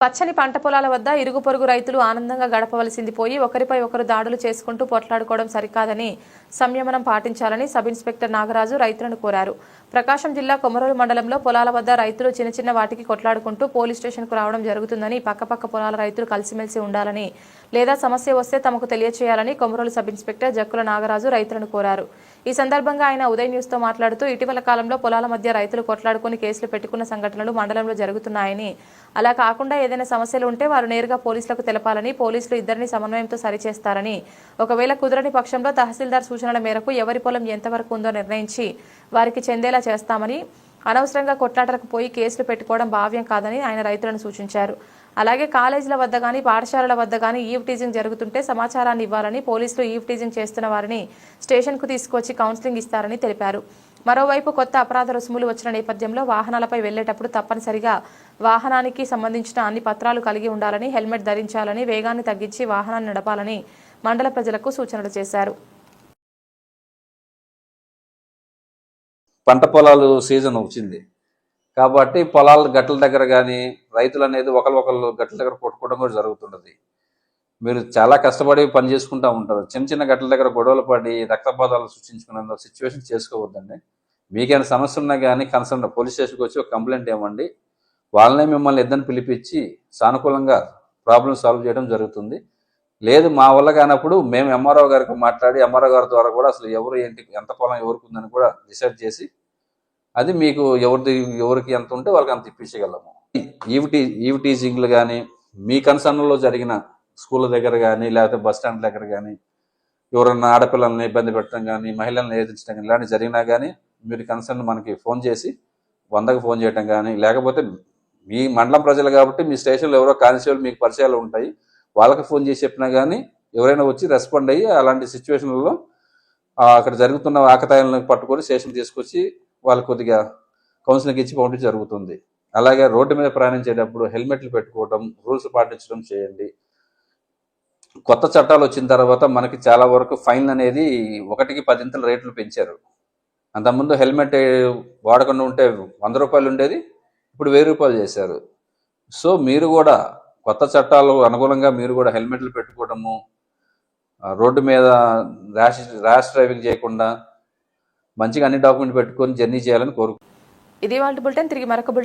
పచ్చని పంట పొలాల వద్ద ఇరుగు పొరుగు రైతులు ఆనందంగా గడపవలసింది పోయి ఒకరిపై ఒకరు దాడులు చేసుకుంటూ పోట్లాడుకోవడం సరికాదని సంయమనం పాటించాలని సబ్ ఇన్స్పెక్టర్ నాగరాజు రైతులను కోరారు. ప్రకాశం జిల్లా కొమరోలు మండలంలో పొలాల వద్ద రైతులు చిన్న చిన్న వాటికి కొట్లాడుకుంటూ పోలీస్ స్టేషన్కు రావడం జరుగుతుందని, పక్కపక్క పొలాల రైతులు కలిసిమెలిసి ఉండాలని, లేదా సమస్య వస్తే తమకు తెలియచేయాలని కొమరోలు సబ్ ఇన్స్పెక్టర్ జక్కుల నాగరాజు రైతులను కోరారు. ఈ సందర్భంగా ఆయన ఉదయ్ న్యూస్ తో మాట్లాడుతూ ఇటీవల కాలంలో పొలాల మధ్య రైతులు కొట్లాడుకుని కేసులు పెట్టుకున్న సంఘటనలు మండలంలో జరుగుతున్నాయని, అలా కాకుండా ఏదైనా సమస్యలు ఉంటే వారు నేరుగా పోలీసులకు తెలపాలని, పోలీసులు ఇద్దరిని సమన్వయంతో సరిచేస్తారని, ఒకవేళ కుదరని పక్షంలో తహసీల్దార్ సూచనల మేరకు ఎవరి పొలం ఎంతవరకు ఉందో నిర్ణయించి వారికి చెందేలా చేస్తామని, అనవసరంగా కొట్లాటలకు పోయి కేసులు పెట్టుకోవడం భావ్యం కాదని ఆయన రైతులను సూచించారు. అలాగే కాలేజీల వద్ద గానీ పాఠశాలల వద్ద గానీ ఈవ్ టీజింగ్ జరుగుతుంటే సమాచారాన్ని ఇవ్వాలని, పోలీసులు ఈవ్ టీజింగ్ చేస్తున్న వారిని స్టేషన్కు తీసుకొచ్చి కౌన్సిలింగ్ ఇస్తారని తెలిపారు. మరోవైపు కొత్త అపరాధ రుసుములు వచ్చిన నేపథ్యంలో వాహనాలపై వెళ్లేటప్పుడు తప్పనిసరిగా వాహనానికి సంబంధించిన అన్ని పత్రాలు కలిగి ఉండాలని, హెల్మెట్ ధరించాలని, వేగాన్ని తగ్గించి వాహనాన్ని నడపాలని మండల ప్రజలకు సూచనలు చేశారు. పంట పొలాలు సీజన్ వచ్చింది కాబట్టి పొలాల గట్ల దగ్గర కానీ రైతులు అనేది ఒకళ్ళు గట్ల దగ్గర కొట్టుకోవడం కూడా జరుగుతుంటుంది. మీరు చాలా కష్టపడి పని చేసుకుంటూ ఉంటారు. చిన్న చిన్న గట్ల దగ్గర గొడవలు పడి రక్తపాతాలు సృష్టించుకునే సిచ్యువేషన్ చేసుకోవద్దండి. మీకైనా సమస్య ఉన్నా కానీ కన్సర్న్ పోలీస్ స్టేషన్కి వచ్చి ఒక కంప్లైంట్ ఇవ్వండి. వాళ్ళనే మిమ్మల్ని ఇద్దరిని పిలిపించి సానుకూలంగా ప్రాబ్లం సాల్వ్ చేయడం జరుగుతుంది. లేదు మా వల్ల కానప్పుడు మేము ఎంఆర్ఓ గారికి మాట్లాడి ఎంఆర్ఓ గారి ద్వారా కూడా అసలు ఎవరు ఏంటి ఎంత పొలం ఎవరికి ఉందని కూడా డిసైడ్ చేసి అది మీకు ఎవరికి ఎంత ఉంటే వాళ్ళకి అంత ఇప్పించగలము. ఈవ్ టీచింగ్లు కానీ మీ కన్సర్న్లో జరిగిన స్కూళ్ళ దగ్గర కానీ లేకపోతే బస్ స్టాండ్ దగ్గర కానీ ఎవరన్నా ఆడపిల్లల్ని ఇబ్బంది పెట్టడం కానీ మహిళలను ఏదించడం కానీ ఇలాంటివి జరిగినా కానీ మీరు కన్సర్న్ మనకి ఫోన్ చేసి 100కి ఫోన్ చేయడం కానీ, లేకపోతే మీ మండలం ప్రజలు కాబట్టి మీ స్టేషన్లో ఎవరో కానిస్టేబుల్ మీకు పరిచయాలు ఉంటాయి, వాళ్ళకి ఫోన్ చేసి చెప్పినా కానీ ఎవరైనా వచ్చి రెస్పాండ్ అయ్యి అలాంటి సిచ్యువేషన్లలో అక్కడ జరుగుతున్న ఆకతాయాలను పట్టుకొని స్టేషన్ తీసుకొచ్చి వాళ్ళు కొద్దిగా కౌన్సిలింగ్ ఇచ్చి పంపించడం జరుగుతుంది. అలాగే రోడ్డు మీద ప్రయాణించేటప్పుడు హెల్మెట్లు పెట్టుకోవడం, రూల్స్ పాటించడం చేయండి. కొత్త చట్టాలు వచ్చిన తర్వాత మనకి చాలా వరకు ఫైన్ అనేది 1కి 10 రేట్లు పెంచారు. అంతకుముందు హెల్మెట్ వాడకుండా ఉంటే 100 రూపాయలు ఉండేది, ఇప్పుడు 1000 రూపాయలు చేశారు. సో మీరు కూడా కొత్త చట్టాలు అనుగుణంగా మీరు కూడా హెల్మెట్లు పెట్టుకోవడము, రోడ్డు మీద ర్యాష్ డ్రైవింగ్ చేయకుండా మంచిగా అన్ని డాక్యుమెంట్ పెట్టుకొని జర్నీ చేయాలని కోరుకుంటున్నాను. ఇది వాళ్ళ బులెటిన్. తిరిగి మరొక